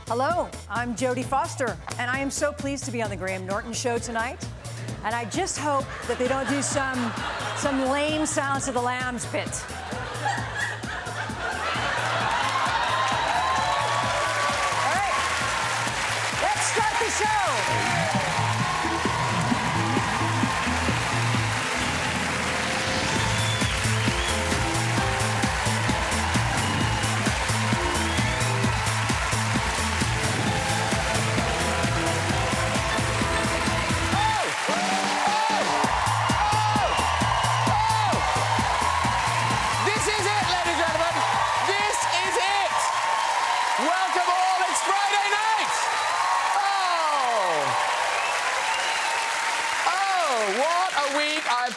Hello, I'm Jodie Foster, and I am so pleased to be on the Graham Norton show tonight. And I just hope that they don't do some lame Silence of the Lambs bit. All right, let's start the show.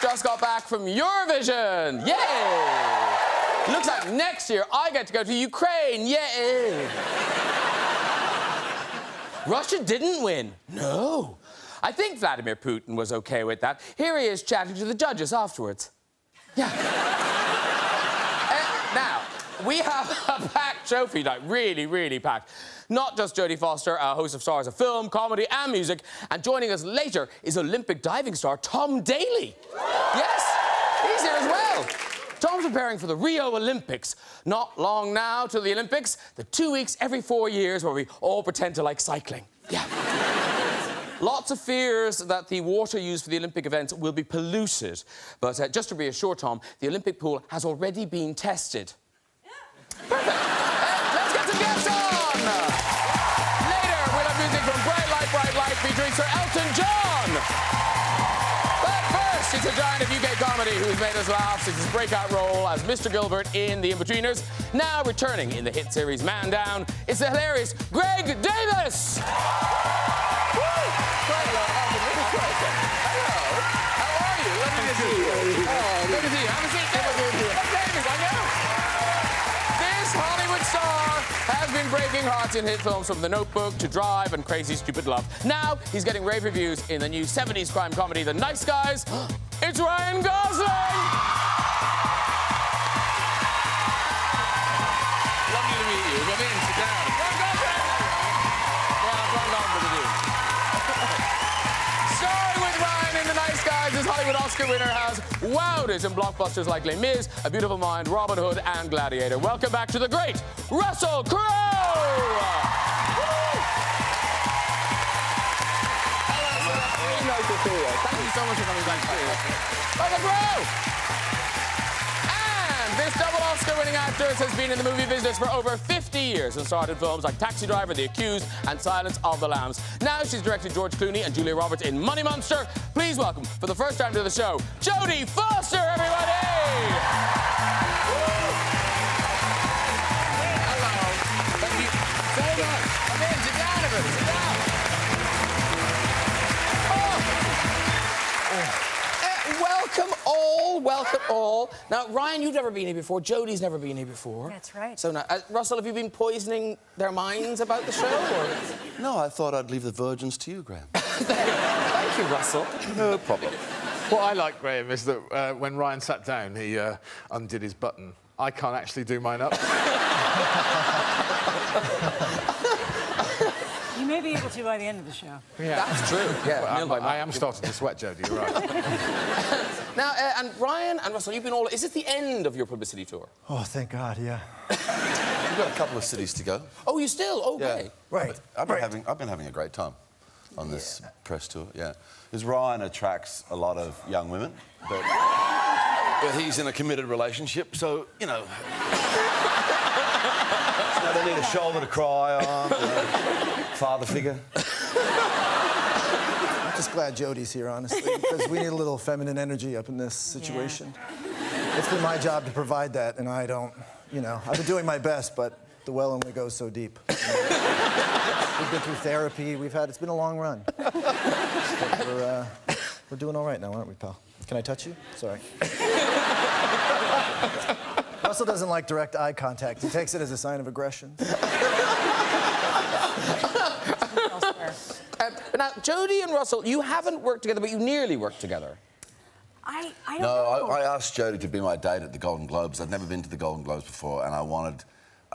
Just got back from Eurovision. Yay! Looks like next year I get to go to Ukraine. Yay! Russia didn't win. No. I think Vladimir Putin was okay with that. Here he is chatting to the judges afterwards. Yeah. Now, we have a packed show for you tonight. Really, really packed. Not just Jodie Foster, a host of stars of film, comedy and music. And joining us later is Olympic diving star Tom Daley. Yes, he's here as well. Tom's preparing for the Rio Olympics. Not long now to the Olympics. The 2 weeks every 4 years where we all pretend to like cycling. Yeah. Lots of fears that the water used for the Olympic events will be polluted. But just to reassure Tom, the Olympic pool has already been tested. Perfect. Let's get some guests on. Later, we'll have music from Bright Light featuring Sir Elton John. But first, it's a giant of UK comedy who's made us laugh since his breakout role as Mr. Gilbert in The Inbetweeners. Now returning in the hit series Man Down, it's the hilarious Greg Davies. Hello. How are you? Lovely to see you. Oh, good to see you. Have a seat. Davies, I know. This Hollywood star has been breaking hearts in hit films from The Notebook to Drive and Crazy Stupid Love. Now he's getting rave reviews in the new 70s crime comedy The Nice Guys. It's Ryan Gosling! Lovely to meet you. Come in, sit down. Ryan Gosling! Starring with Ryan in The Nice Guys, this Hollywood Oscar winner has wowed us in blockbusters like Les Mis, A Beautiful Mind, Robin Hood, and Gladiator. Welcome back to the great Russell Crowe! Hello, sir. Really nice to see you. Thank you so much for coming back. Russell Crowe! And this double Oscar-winning actress has been in the movie business for over 50 years and starred in films like Taxi Driver, The Accused, and Silence of the Lambs. Now she's directed George Clooney and Julia Roberts in Money Monster. Please welcome, for the first time to the show, Jodie Foster, everybody! Hello. Thank you so much. Come in, sit down, everybody, sit down. Welcome all. Now, Ryan, you've never been here before. Jodie's never been here before. That's right. So now, Russell, have you been poisoning their minds about the show? Or? No, I thought I'd leave the virgins to you, Graham. Thank you, Russell. No problem. What I like, Graham, is that when Ryan sat down, he undid his button. I can't actually do mine up. You may be able to by the end of the show. Yeah. That's true. Yeah, well, I am starting to sweat, Jodie, you're right. Now, and Ryan and Russell, you've been all... Is this the end of your publicity tour? Oh, thank God, yeah. We've got a couple of cities to go. Oh, you still? Okay. Yeah. Right. I've been having a great time on this press tour, yeah. Because Ryan attracts a lot of young women, but he's in a committed relationship, so, you know... they need a shoulder to cry on, father figure. I'm just glad Jodie's here, honestly, because we need a little feminine energy up in this situation. Yeah. It's been my job to provide that, and I don't, you know, I've been doing my best, but the well only goes so deep. We've been through therapy, it's been a long run. But we're doing all right now, aren't we, pal? Can I touch you? Sorry. Russell doesn't like direct eye contact. He takes it as a sign of aggression. Now, Jodie and Russell, you haven't worked together, but you nearly worked together. I don't know. I asked Jodie to be my date at the Golden Globes. I'd never been to the Golden Globes before, and I wanted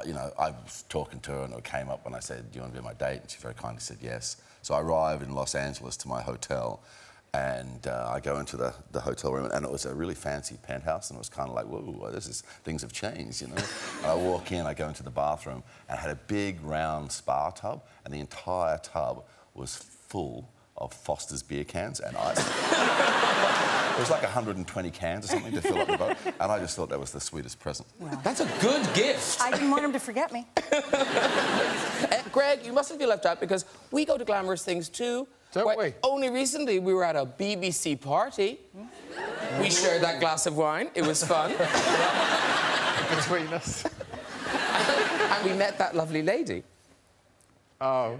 you know, I was talking to her and it came up when I said, do you want to be my date? And she very kindly said yes. So I arrived in Los Angeles to my hotel and I go into the hotel room and it was a really fancy penthouse and it was kind of like, whoa, things have changed, you know? And I walk in, I go into the bathroom and I had a big round spa tub and the entire tub was full of Foster's beer cans and ice. It was like 120 cans or something to fill up the boat, and I just thought that was the sweetest present. Wow. That's a good gift. I didn't want him to forget me. Greg, you mustn't feel left out because we go to glamorous things too. Don't we? Only recently we were at a BBC party. We shared that glass of wine. It was fun. Between us. And we met that lovely lady. Oh.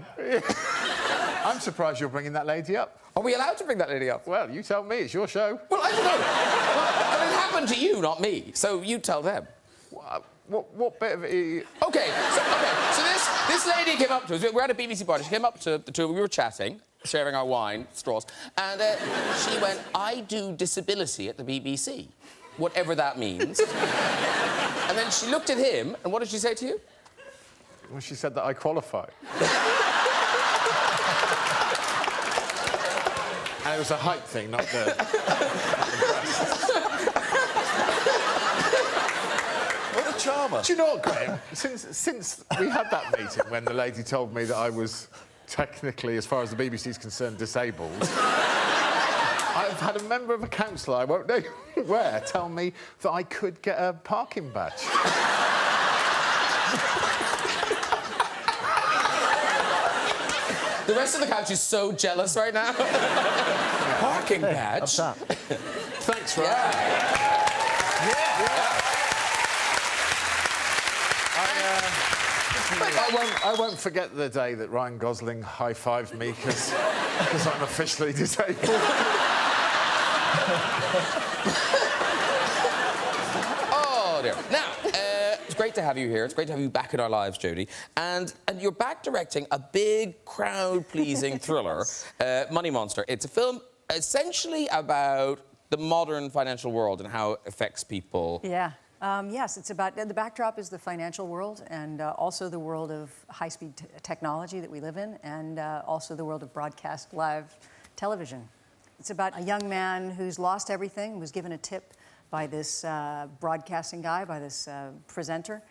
I'm surprised you're bringing that lady up. Are we allowed to bring that lady up? Well, you tell me. It's your show. Well, I don't know. Well, it happened to you, not me. So you tell them. What bit of it... Okay, so this lady came up to us. We're at a BBC party. She came up to the two of us. We were chatting, sharing our wine, straws. And she went, I do disability at the BBC, whatever that means. And then she looked at him, and what did she say to you? Well, she said that I qualify. And it was a height thing, not the... What a charmer. Do you know what, Graham? Since we had that meeting when the lady told me that I was technically, as far as the BBC's concerned, disabled, I've had a member of a council, I won't know where, tell me that I could get a parking badge. The rest of the couch is so jealous right now. Parking badge. Up top. Thanks, Ryan. I won't forget the day that Ryan Gosling high-fived me because I'm officially disabled. Oh, dear. Now, it's great to have you here. It's great to have you back in our lives, Jodie. And you're back directing a big, crowd-pleasing thriller, Money Monster. It's a film essentially about the modern financial world and how it affects people. Yeah. Yes, it's about... The backdrop is the financial world and also the world of high-speed technology that we live in and also the world of broadcast live television. It's about a young man who's lost everything, was given a tip by this broadcasting guy, by this presenter,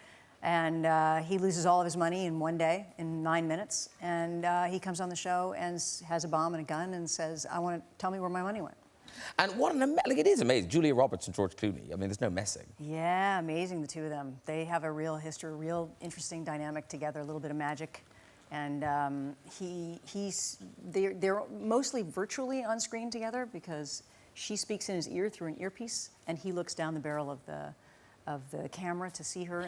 and he loses all of his money in one day, in 9 minutes, and he comes on the show and has a bomb and a gun and says, I want to tell me where my money went. And what like, it is amazing. Julia Roberts and George Clooney. I mean, there's no messing. Yeah, amazing, the two of them. They have a real history, a real interesting dynamic together, a little bit of magic. And they're mostly virtually on screen together because she speaks in his ear through an earpiece, and he looks down the barrel of the camera to see her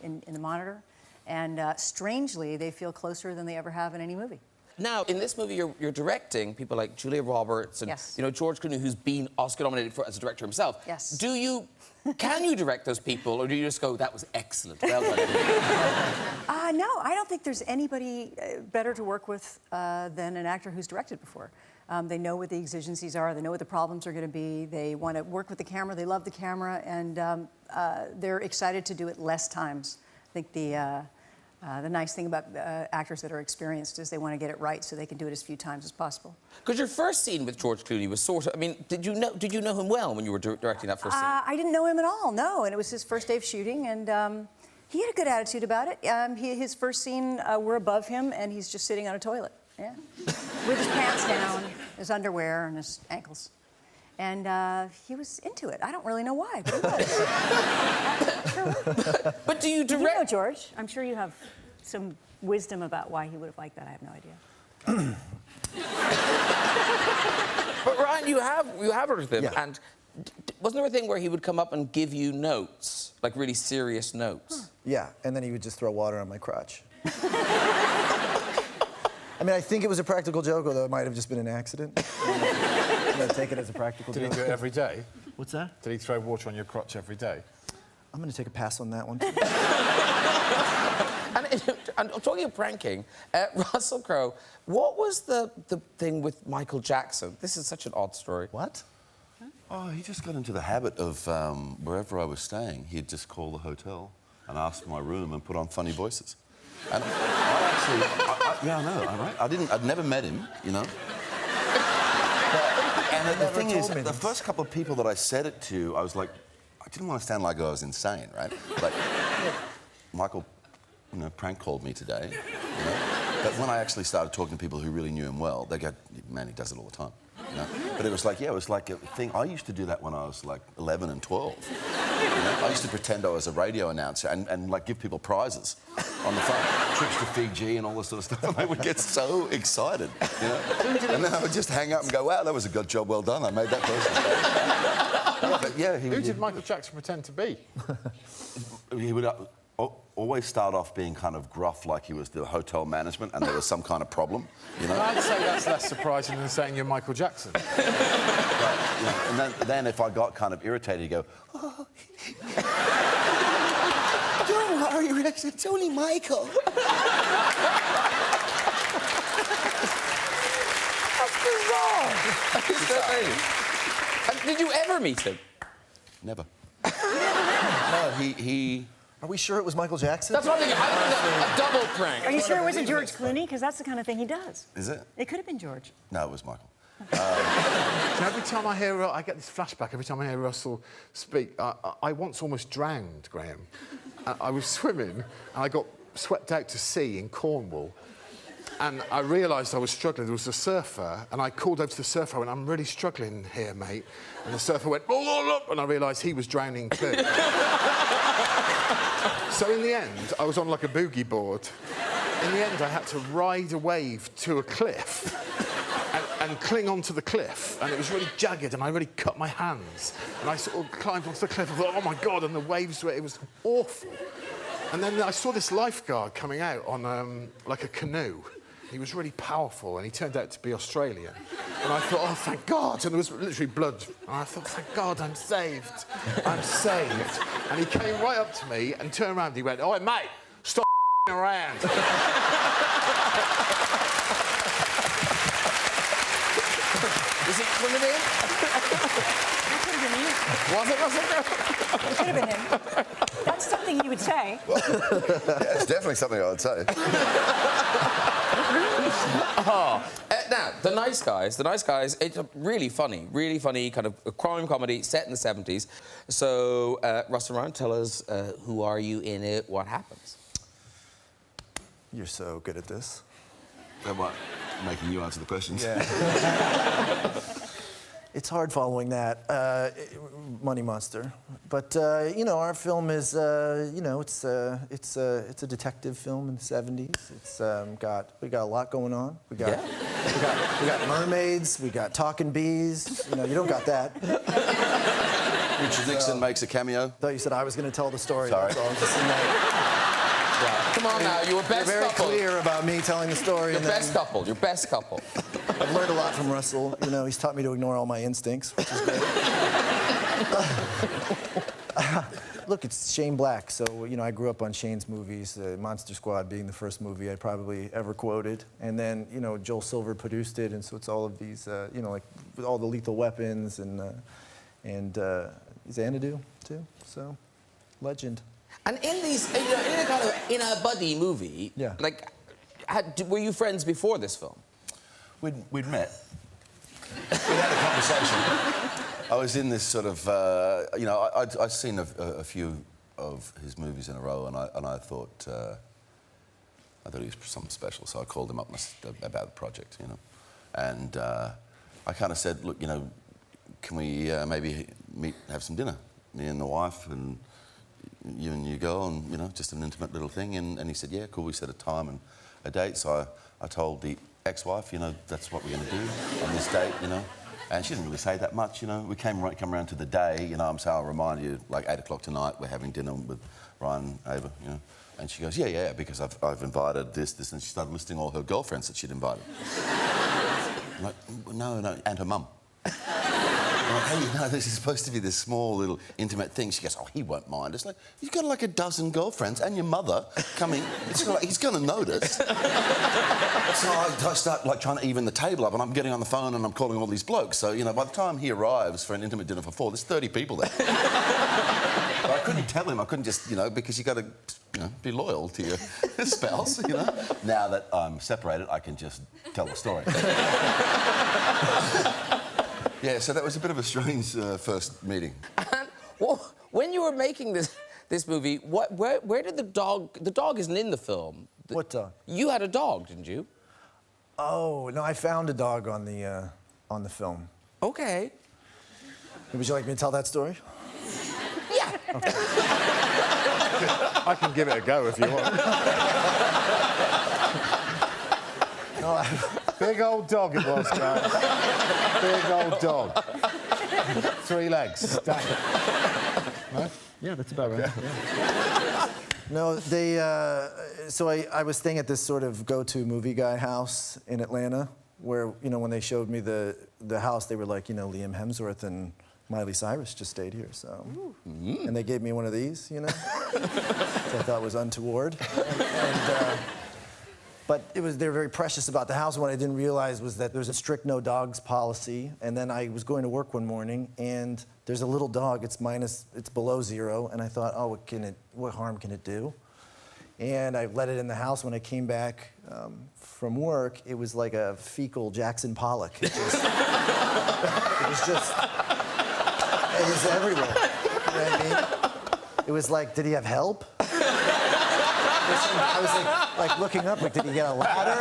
in the monitor. And strangely, they feel closer than they ever have in any movie. Now, in this movie, you're directing people like Julia Roberts and Yes. you know George Clooney, who's been Oscar-nominated as a director himself. Yes. Can you direct those people, or do you just go, that was excellent, well done? No, I don't think there's anybody better to work with than an actor who's directed before. They know what the exigencies are, they know what the problems are going to be, they want to work with the camera, they love the camera, and they're excited to do it less times. I think the nice thing about actors that are experienced is they want to get it right so they can do it as few times as possible. Because your first scene with George Clooney was sort of... I mean, did you know him well when you were directing that first scene? I didn't know him at all, no. And it was his first day of shooting, and he had a good attitude about it. His first scene, we're above him, and he's just sitting on a toilet, yeah, with his pants down, his underwear, and his ankles. And he was into it. I don't really know why, but he was. Sure. But do you direct... You know, George, I'm sure you have some wisdom about why he would have liked that. I have no idea. But Ryan, you have worked with him, Yeah. and wasn't there a thing where he would come up and give you notes, like really serious notes? Yeah, and then he would just throw water on my crotch. I mean, I think it was a practical joke, although it might have just been an accident. I take it as a practical joke. Did he do it every day? What's that? Did he throw water on your crotch every day? I'm going to take a pass on that one. And talking of pranking, Russell Crowe, what was the thing with Michael Jackson? This is such an odd story. What? Oh, he just got into the habit of wherever I was staying, he'd just call the hotel and asked for my room and put on funny voices. And I actually, yeah, I know, right? I'd never met him, you know. And the thing is, the first couple of people that I said it to, I was like, I didn't want to sound like I was insane, right? Like, Michael, you know, prank called me today, you know? But when I actually started talking to people who really knew him well, they go, man, he does it all the time. You know? But it was like, yeah, it was like a thing. I used to do that when I was like 11 and 12. You know? I used to pretend I was a radio announcer and like give people prizes on the phone, trips to Fiji and all this sort of stuff, and they would get so excited, you know. And then I would just hang up and go, wow, that was a good job, well done. I made that person. Yeah, but yeah, who did Michael Jackson pretend to be? He would always start off being kind of gruff, like he was the hotel management and there was some kind of problem, you know? I'd say that's less surprising than saying you're Michael Jackson. But, you know, and then if I got kind of irritated, he'd go, oh, don't worry, Rex, it's only Michael. That's bizarre. And did you ever meet him? Never. No, he... Are we sure it was Michael Jackson? That's one thing. I think a double prank. Are you sure it wasn't George Clooney? Because that's the kind of thing he does. Is it? It could have been George. No, it was Michael. So every time I hear... I get this flashback every time I hear Russell speak. I once almost drowned, Graham. I was swimming, and I got swept out to sea in Cornwall. And I realised I was struggling. There was a surfer, and I called over to the surfer. I went, I'm really struggling here, mate. And the surfer went, oh, and I realised he was drowning too. So in the end, I was on like a boogie board. In the end, I had to ride a wave to a cliff and cling onto the cliff. And it was really jagged, and I really cut my hands. And I sort of climbed onto the cliff. I thought, oh my God, and the waves were... It was awful. And then I saw this lifeguard coming out on like a canoe. He was really powerful, and he turned out to be Australian. And I thought, oh, thank God. And there was literally blood. And I thought, thank God, I'm saved. I'm saved. And he came right up to me and turned around and he went, oh, mate, stop around. Was it one of him? That could have been you. Was it Russell Crowe? It could have been him. That's something he would say. Yeah, it's definitely something I would say. Now, The Nice Guys, it's a really funny kind of a crime comedy set in the 70s. So, Russell Crowe, tell us, who are you in it, what happens? You're so good at this. That might making you answer the questions. Yeah. It's hard following that, Money Monster. But, you know, our film is, you know, it's a detective film in the 70s. It's we got a lot going on. We got mermaids, we got talking bees. You know, you don't got that. Richard Nixon makes a cameo. I thought you said I was going to tell the story. Sorry. That's all. Just in that. Come on now, you were best You're very couple. clear about me telling the story. Your best couple. I've learned a lot from Russell. You know, he's taught me to ignore all my instincts, which is great. Look, it's Shane Black, so, you know, I grew up on Shane's movies, Monster Squad being the first movie I probably ever quoted. And then, you know, Joel Silver produced it, and so it's all of these, you know, like, with all the Lethal Weapons and Xanadu, too, so, legend. And in these, you know, in a buddy movie, Yeah. like, were you friends before this film? We'd met. We had a conversation. I was in this sort of, you know, I'd seen a few of his movies in a row, and I thought he was something special, so I called him up about the project, you know. And I kind of said, look, you know, can we maybe meet, have some dinner? Me and the wife, and you and your girl, and, you know, just an intimate little thing. And he said, yeah, cool, we set a time and a date. So I told the ex-wife, you know, that's what we're going to do on this date, you know. And she didn't really say that much, you know. We come around to the day, you know, I'm saying, I'll remind you, like 8 o'clock tonight, we're having dinner with Ryan Ava, you know. And she goes, yeah, because I've invited this, and she started listing all her girlfriends that she'd invited. I'm like, no, and her mum. I'm like, hey, you know, this is supposed to be this small little intimate thing. She goes, oh, he won't mind. It's like, you've got like a dozen girlfriends and your mother coming. It's like, he's going to notice. So I start like trying to even the table up, and I'm getting on the phone and I'm calling all these blokes. So, you know, by the time he arrives for an intimate dinner for 4, there's 30 people there. But I couldn't tell him. I couldn't just, because you got to, be loyal to your spouse, Now that I'm separated, I can just tell the story. Yeah, so that was a bit of a strange first meeting. And, well, when you were making this movie, where did the dog... The dog isn't in the film. What dog? You had a dog, didn't you? Oh, no, I found a dog on the film. Okay. Would you like me to tell that story? Yeah. Okay. I can give it a go if you want. Big old dog it was, guys. Big old dog. 3 legs. No? Yeah, that's about right. Yeah. No, so I was staying at this sort of go-to movie guy house in Atlanta, where, when they showed me the house, they were like, Liam Hemsworth and Miley Cyrus just stayed here, so. And they gave me one of these, which I thought was untoward. But they were very precious about the house. What I didn't realize was that there's a strict no dogs policy. And then I was going to work one morning, and there's a little dog. It's below 0. And I thought, oh, what harm can it do? And I let it in the house. When I came back from work, it was like a fecal Jackson Pollock. It was everywhere. You know what I mean? It was like, did he have help? I was like looking up, like, did he get a ladder?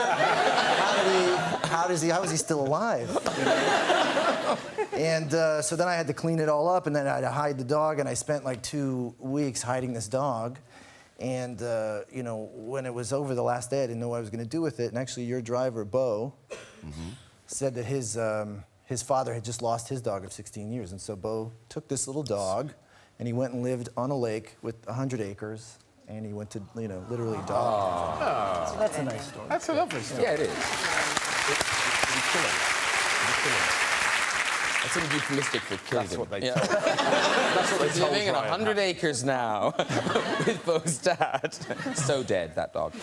How is he still alive? And so then I had to clean it all up, and then I had to hide the dog, and I spent like 2 weeks hiding this dog. And when it was over the last day, I didn't know what I was going to do with it. And actually, your driver, Bo, said that his father had just lost his dog of 16 years, and so Bo took this little dog, and he went and lived on a lake with 100 acres. And he went to, literally dog. Oh. So that's a nice story. That's a lovely story. Yeah, it is. That's sort of euphemistic for killing That's him. what they told. That's what they He's told living in Ryan. 100 acres now with Bo's dad. So dead, that dog.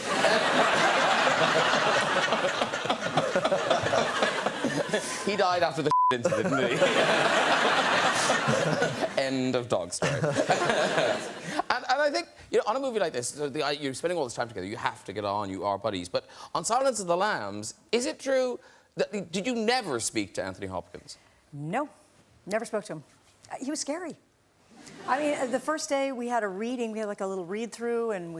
He died after the incident, didn't he? End of dog story. And I think, on a movie like this, you're spending all this time together, you have to get on, you are buddies. But on Silence of the Lambs, is it true that... Did you never speak to Anthony Hopkins? No, never spoke to him. He was scary. I mean, the first day we had a reading, we had like a little read-through, and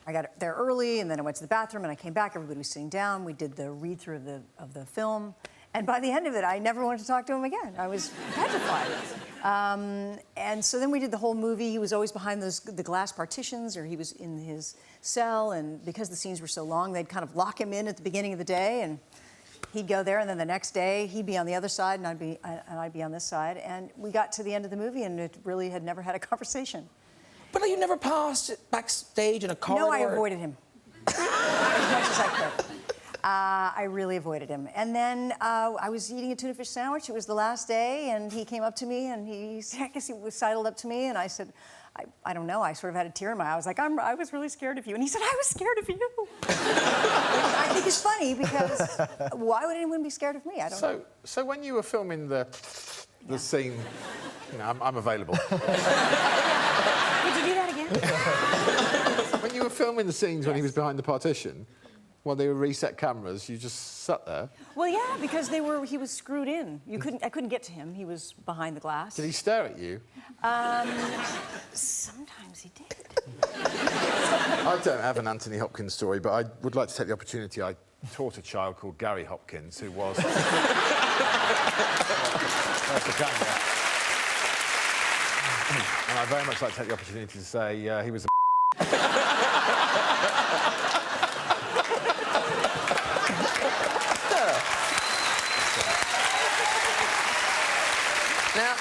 I got there early, and then I went to the bathroom, and I came back, everybody was sitting down, we did the read-through of the film. And by the end of it, I never wanted to talk to him again. I was petrified. And so then we did the whole movie. He was always behind the glass partitions, or he was in his cell. And because the scenes were so long, they'd kind of lock him in at the beginning of the day, and he'd go there. And then the next day, he'd be on the other side, and I'd be on this side. And we got to the end of the movie, and it really had never had a conversation. But you never passed backstage in a corridor? No, I avoided him as much as I could. I really avoided him. And then I was eating a tuna fish sandwich. It was the last day, and he came up to me, and I guess he was sidled up to me, and I said, I don't know. I sort of had a tear in my eye. I was like, I was really scared of you. And he said, I was scared of you. I think it's funny because why would anyone be scared of me? I don't know. So when you were filming the scene, I'm available. Would you do that again? When you were filming the scenes when he was behind the partition, while they were reset cameras, you just sat there? Well, yeah, because he was screwed in. I couldn't get to him. He was behind the glass. Did he stare at you? Sometimes he did. I don't have an Anthony Hopkins story, but I would like to take the opportunity. I taught a child called Gary Hopkins, who was... That's the camera. And I'd very much like to take the opportunity to say he was a... Now,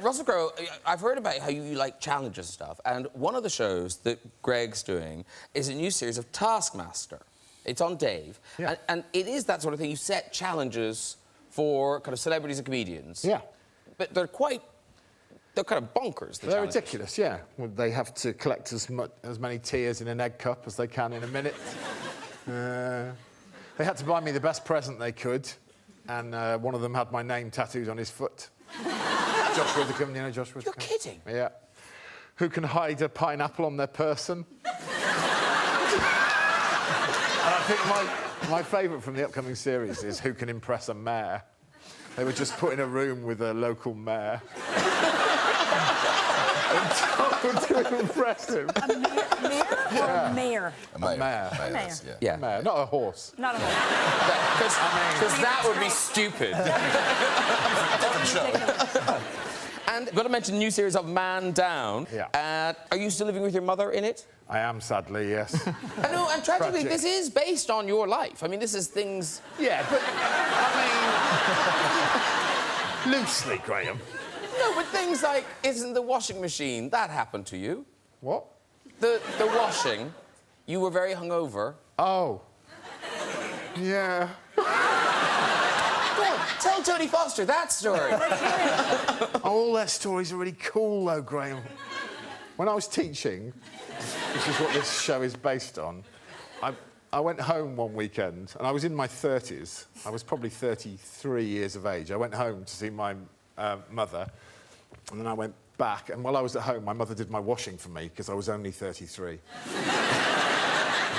Russell Crowe, I've heard about how you like challenges and stuff, and one of the shows that Greg's doing is a new series of Taskmaster. It's on Dave, yeah. and it is that sort of thing. You set challenges for kind of celebrities and comedians. Yeah. But they're kind of bonkers, the They're challenges. ridiculous, yeah. Well, they have to collect as many tears in an egg cup as they can in a minute. They had to buy me the best present they could, and one of them had my name tattooed on his foot. Josh Widdicombe, you know Josh Widdicombe? You're kidding. Yeah. Who can hide a pineapple on their person? And I think my favourite from the upcoming series is Who Can Impress a Mayor. They were just put in a room with a local mayor. And told to impress him. A mayor or a mayor? A mayor. Mayor. Mayors, Mayor. yeah. Yeah. Mayor, not a horse. Not a mayor. Because that would be stupid. And I've got to mention the new series of Man Down. Yeah. Are you still living with your mother in it? I am, sadly, yes. I know, and tragically, Tragic. this is based on your life. I mean, this is things... Yeah, but, I mean... loosely, Graham. No, but things like, isn't the washing machine, that happened to you? What? The washing, you were very hungover. Oh. Yeah. Go on, tell Jodie Foster that story. All their stories are really cool, though, Graham. When I was teaching, which is what this show is based on, I went home one weekend, and I was in my 30s. I was probably 33 years of age. I went home to see my mother, and then I went back, and while I was at home, my mother did my washing for me, because I was only 33. And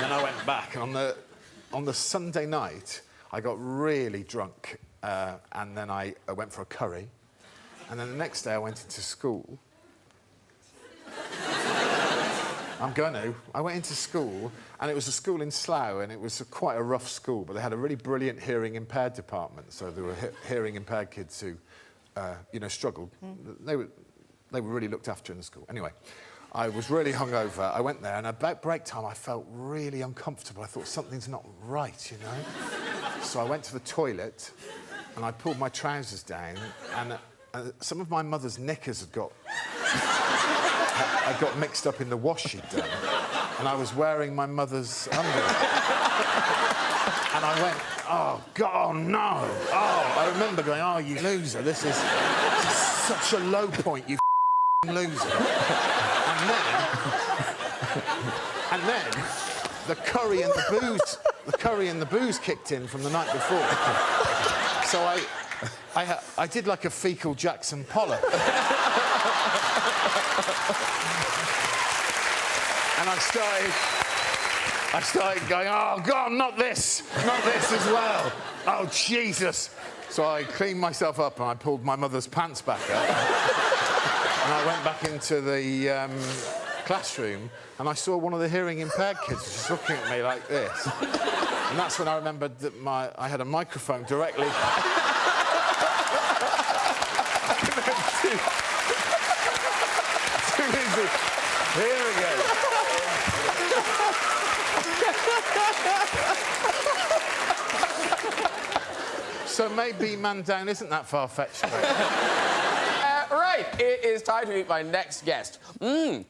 then I went back, and on the Sunday night, I got really drunk, and then I went for a curry, and then the next day I went into school. I went into school, and it was a school in Slough, and it was quite a rough school, but they had a really brilliant hearing-impaired department, so there were hearing-impaired kids who, you know, struggled. They were really looked after in the school. Anyway, I was really hungover. I went there, and about break time, I felt really uncomfortable. I thought, something's not right, you know? So I went to the toilet, and I pulled my trousers down, and some of my mother's knickers had got mixed up in the wash she'd done, and I was wearing my mother's underwear. And I went, oh, God, no. Oh, I remember going, oh, you loser, this is such a low point, you loser. And then the curry and the booze kicked in from the night before. So I did like a fecal Jackson Pollock. And I started going, oh, God, not this as well. Oh, Jesus. So I cleaned myself up and I pulled my mother's pants back up. And I went back into the classroom and I saw one of the hearing-impaired kids just looking at me like this. And that's when I remembered that I had a microphone directly... Too easy. Here we go. So maybe Man Down isn't that far-fetched. Right, it is time to meet my next guest.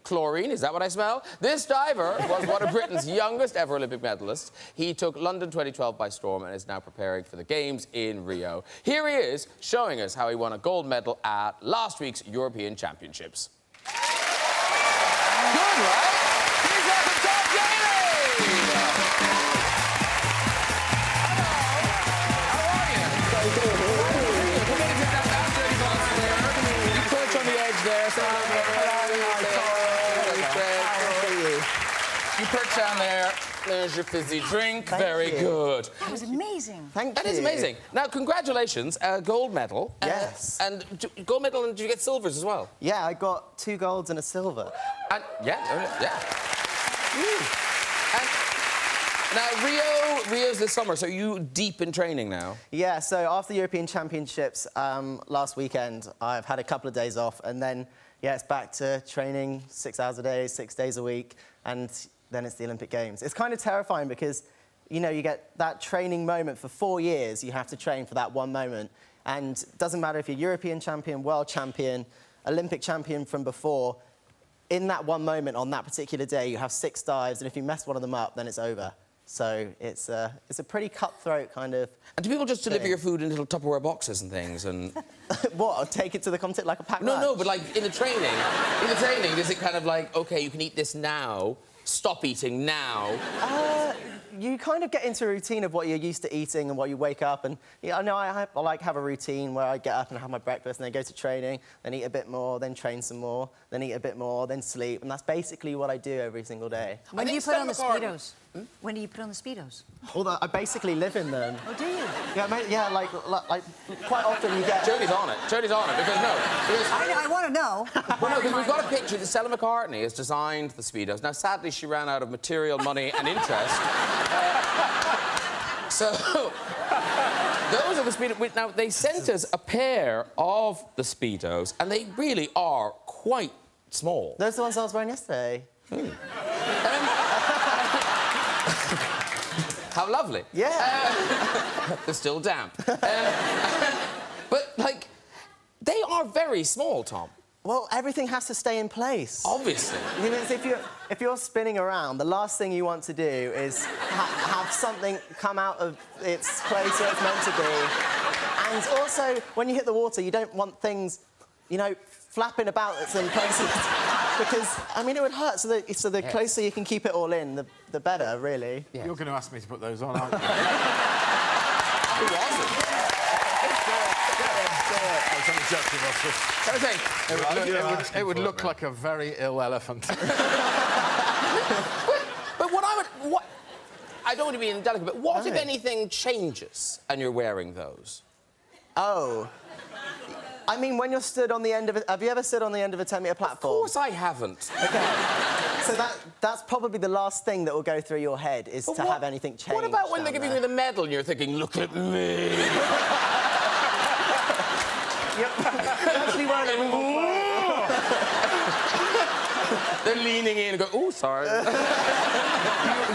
Chlorine, is that what I smell? This diver was one of Britain's youngest ever Olympic medalists. He took London 2012 by storm and is now preparing for the Games in Rio. Here he is, showing us how he won a gold medal at last week's European Championships. Good, right? He's Tom Daley! You perch down there. There's your fizzy drink. Very good. That was amazing. Thank you. That is amazing. Now, congratulations, gold medal. Yes. And gold medal, and did you get silvers as well? Yeah, I got 2 golds and a silver. And yeah. And now Rio's this summer. So you deep in training now? Yeah. So after the European Championships last weekend, I've had a couple of days off, and then it's back to training 6 hours a day, 6 days a week, and then it's the Olympic Games. It's kind of terrifying because, you know, you get that training moment for 4 years. You have to train for that one moment. And it doesn't matter if you're European champion, world champion, Olympic champion from before, in that one moment on that particular day, you have 6 dives, and if you mess one of them up, then it's over. So it's a pretty cutthroat kind of... And do people just deliver thing. your food in little Tupperware boxes and things? And What? I'll take it to the competition like a packed lunch? no, but like in the training, is it kind of like, okay, you can eat this now, stop eating now? you kind of get into a routine of what you're used to eating and what you wake up and I like have a routine where I get up and have my breakfast and then go to training, then eat a bit more, then train some more, then eat a bit more, then sleep, and that's basically what I do every single day. When do you put on the Speedos? When do you put on the Speedos? Although I basically live in them. Oh, do you? Yeah, like quite often you get... Jodie's on it. Jodie's on it because I want to know. Well, no, because we've got a picture that Stella McCartney has designed the Speedos. Now, sadly, she ran out of material, money and interest. So, those are the Speedos. Now, they sent us a pair of the Speedos, and they really are quite small. Those are the ones I was wearing yesterday. How lovely. Yeah. They're still damp. But, like, they are very small, Tom. Well, everything has to stay in place. Obviously. You know, if you're spinning around, the last thing you want to do is have something come out of its place where it's meant to be. And also, when you hit the water, you don't want things, you know, flapping about in places. Because, I mean, it would hurt. So the closer you can keep it all in, the better, really. Yes. You're going to ask me to put those on, aren't you? Who was it? I was only joking, Russell. It would look like a very ill elephant. But what I don't want to be indelicate, but what if anything changes and you're wearing those? Oh. I mean, when you're stood on the end of it... Have you ever stood on the end of a 10-metre platform? Of course I haven't. OK. So that's probably the last thing that will go through your head, is to have anything change. What about when they're giving you the medal and you're thinking, look at me? Yep. Actually wearing a They're leaning in and go, oh, sorry.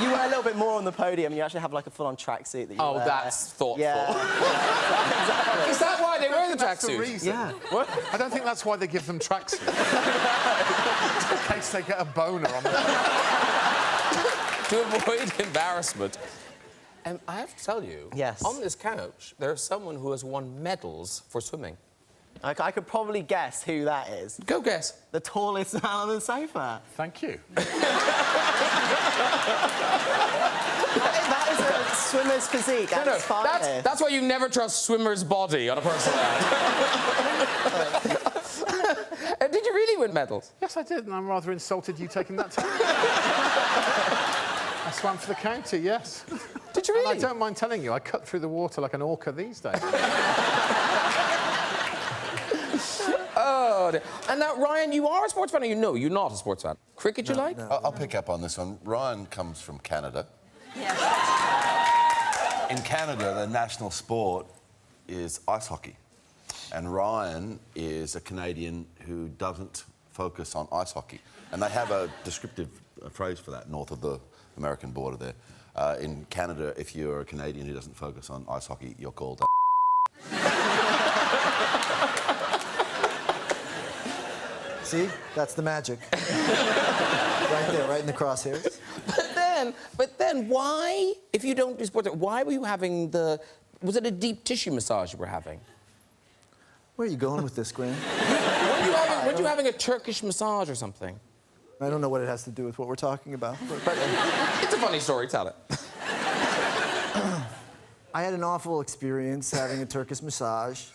You wear a little bit more on the podium. You actually have like a full-on tracksuit that you wear. Oh, that's thoughtful. Yeah. Exactly. Is that why they wear the That's the tracksuit? reason. Yeah. What? I don't think that's why they give them tracksuits. In case they get a boner on the... To avoid embarrassment. And I have to tell you, Yes. on this couch, there's someone who has won medals for swimming. I could probably guess who that is. Go guess. The tallest man on the sofa. Thank you. That is a swimmer's physique at its finest. That's why you never trust swimmer's body on a personal ad. Did you really win medals? Yes, I did, and I'm rather insulted you taking that time. I swam for the county, yes. Did you really? And I don't mind telling you, I cut through the water like an orca these days. Oh, dear. And now, Ryan, you are a sports fan, or you're not a sports fan? Cricket you like? No. I'll pick up on this one. Ryan comes from Canada. Yes. In Canada, the national sport is ice hockey. And Ryan is a Canadian who doesn't focus on ice hockey. And they have a descriptive phrase for that north of the American border there. In Canada, if you're a Canadian who doesn't focus on ice hockey, you're called See? That's the magic. Right there, right in the crosshairs. But then why, if you don't do sports, why were you having the... Was it a deep tissue massage you were having? Where are you going with this, Graham? Weren't you having a Turkish massage or something? I don't know what it has to do with what we're talking about. But It's a funny story, tell it. I had an awful experience having a Turkish massage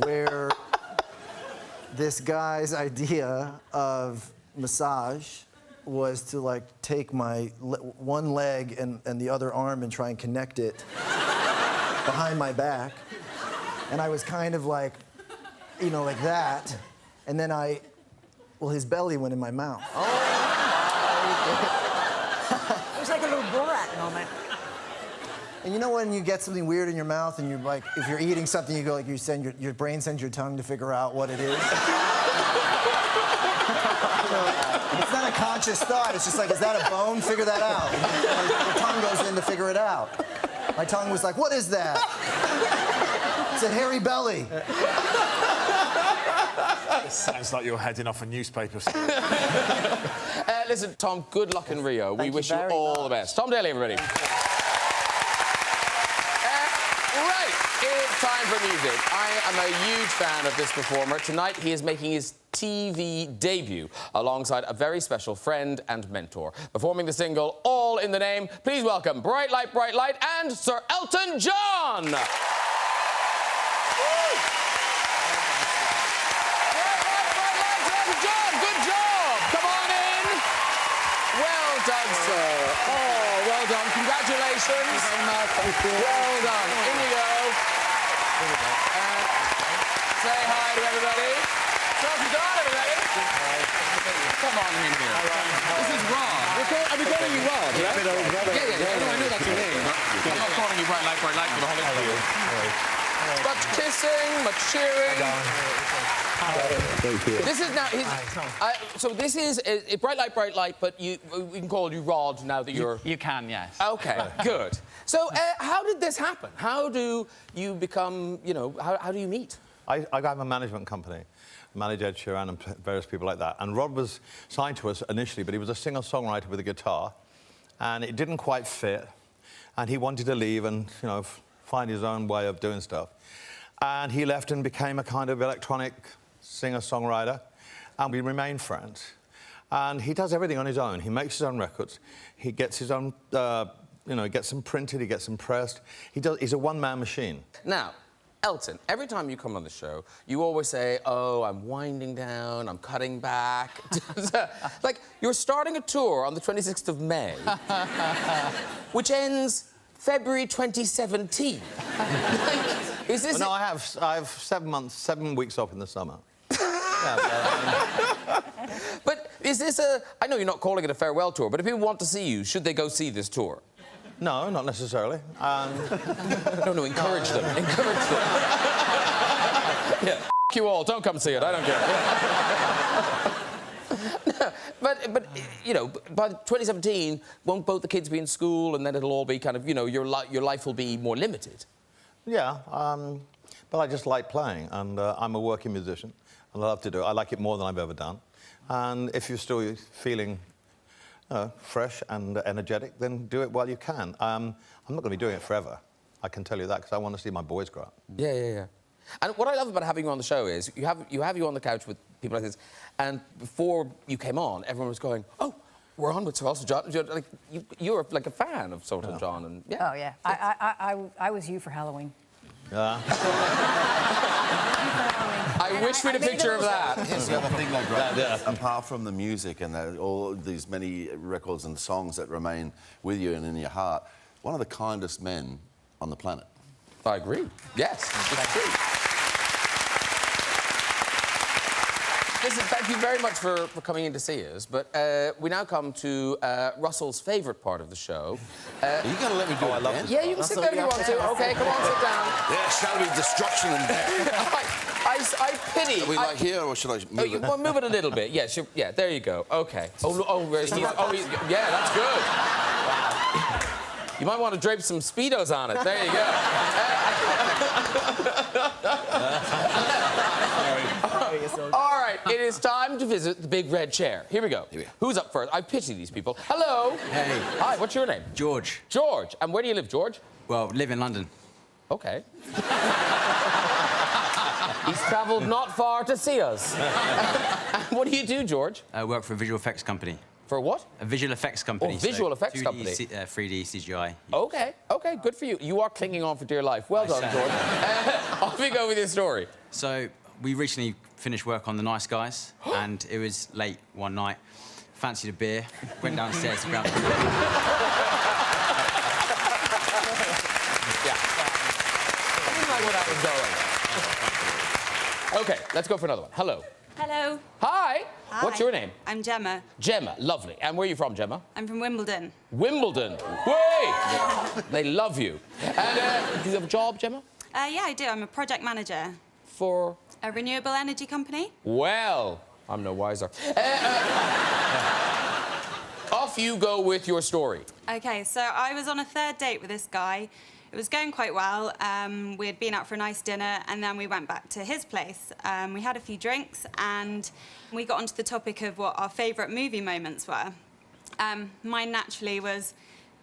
where this guy's idea of massage was to, like, take my one leg and the other arm and try and connect it behind my back. And I was kind of like, you know, like that. And then his belly went in my mouth. It was like a little Borat moment. And you know when you get something weird in your mouth and you're like, if you're eating something, you go like, your brain sends your tongue to figure out what it is. It's not a conscious thought. It's just like, is that a bone? Figure that out. And your tongue goes in to figure it out. My tongue was like, what is that? It's a hairy belly. Sounds like you're heading off a newspaper story. Listen, Tom, good luck in Rio. We wish you all the best. Tom Daley, everybody. Right, it's time for music. I am a huge fan of this performer. Tonight, he is making his TV debut alongside a very special friend and mentor. Performing the single All in the Name, please welcome Bright Light, and Sir Elton John. Done, sir. Oh, well done. Congratulations. Thank you very much. Thank you. Well done. In you go. Say hi to everybody. Well done, everybody. Come on in here. This is Rod. Are we calling you Rod? Yeah? No, I know that's your name. I'm not calling you Bright Light for the whole interview. Much kissing, much cheering. Thank you. This is now so this is Bright Light, but we can call you Rod now that you're... You can, yes. OK, good. So how did this happen? How do you become, you know, how do you meet? I have a management company, manage Ed Sheeran and various people like that. And Rod was signed to us initially, but he was a singer-songwriter with a guitar, and it didn't quite fit. And he wanted to leave and, you know, find his own way of doing stuff. And he left and became a kind of electronic singer-songwriter, and we remained friends. And he does everything on his own. He makes his own records. He gets his own, you know, he gets them printed, he gets them pressed. He's a one-man machine. Now, Elton, every time you come on the show, you always say, oh, I'm winding down, I'm cutting back. Like, you're starting a tour on the 26th of May, which ends February 2017. Like, is this... Well, no, I have 7 weeks off in the summer. But is this a... I know you're not calling it a farewell tour, but if people want to see you, should they go see this tour? No, not necessarily. No, encourage them. Encourage them. Yeah, you all, don't come see it, I don't care. But you know, by 2017, won't both the kids be in school, and then it'll all be kind of, you know, your life will be more limited? Yeah, but I just like playing, and I'm a working musician, and I love to do it. I like it more than I've ever done. And if you're still feeling fresh and energetic, then do it while you can. I'm not going to be doing it forever. I can tell you that, because I want to see my boys grow up. Yeah. And what I love about having you on the show is you have you on the couch with people like this, and before you came on, everyone was going, oh, we're on with Sir Elton John. Like, you're like a fan of Sir Elton John, and yeah. Oh, yeah. I was you for Halloween. Yeah. I wish we had a picture of that. Here's the other thing, though, Greg. Apart from the music and all these many records and songs that remain with you and in your heart, one of the kindest men on the planet. I agree. Yes, it's true. Listen, thank you very much for coming in to see us, but we now come to Russell's favourite part of the show. Are you going to let me do it again? Yeah, you can sit there if you want to. OK, come on, sit down. There shall be destruction and death. I pity... Are we like here, or should I move it? Well, move it a little bit. Yes, yeah, there you go. OK. Yeah, that's good. Wow. You might want to drape some Speedos on it. There you go. All right, it is time to visit the big red chair. Here we go. Who's up first? I pity these people. Hello. Hey. Hi, what's your name? George. George. And where do you live, George? Well, live in London. OK. He's travelled not far to see us. What do you do, George? I work for a visual effects company. For what? A visual effects company. Oh, visual effects company. 3D, CGI. OK, good for you. You are clinging on for dear life. Well done, George. Off we go with your story. So, we recently finished work on The Nice Guys, and it was late one night. Fancied a beer, went downstairs to grab it. I didn't like where that was going. OK, let's go for another one. Hello. Hello. Hi. Hi. What's your name? I'm Gemma. Gemma, lovely. And where are you from, Gemma? I'm from Wimbledon. Wimbledon. Wait! They love you. And do you have a job, Gemma? Yeah, I do. I'm a project manager. For? A renewable energy company. Well, I'm no wiser. Off you go with your story. OK, so I was on a third date with this guy. It was going quite well. We had been out for a nice dinner, and then we went back to his place. We had a few drinks, and we got onto the topic of what our favourite movie moments were. Mine, naturally, was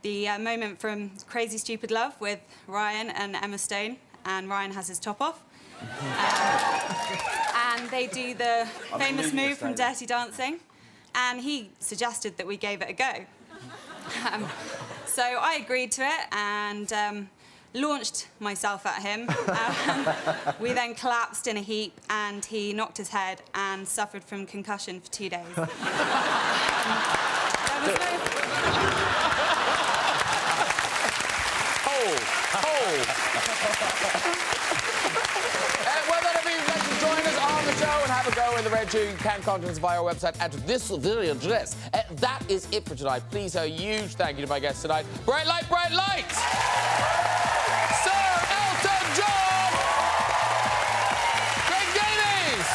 the moment from Crazy Stupid Love with Ryan and Emma Stone, and Ryan has his top off. and they do the famous move from Dirty Dancing, and he suggested that we gave it a go. So I agreed to it and launched myself at him. We then collapsed in a heap, and he knocked his head and suffered from concussion for 2 days. There was no... Whether you'd like to join us on the show and have a go in the Red Shoe, you can contact us via our website at this video address. That is it for tonight. Please, a huge thank you to my guests tonight. Bright light, bright light! Sir Elton John! Greg Davies!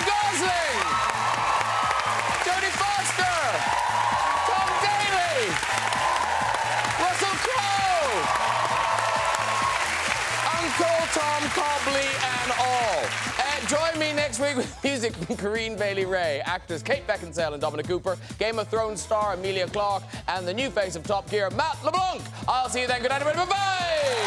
Gosling! Jodie Foster! Tom Daley! Russell Crowe! Uncle Tom Cobley and all. Join me next week with music from Corinne Bailey-Rae, actors Kate Beckinsale and Dominic Cooper, Game of Thrones star Emilia Clarke, and the new face of Top Gear, Matt LeBlanc. I'll see you then. Good night, everybody. Bye-bye.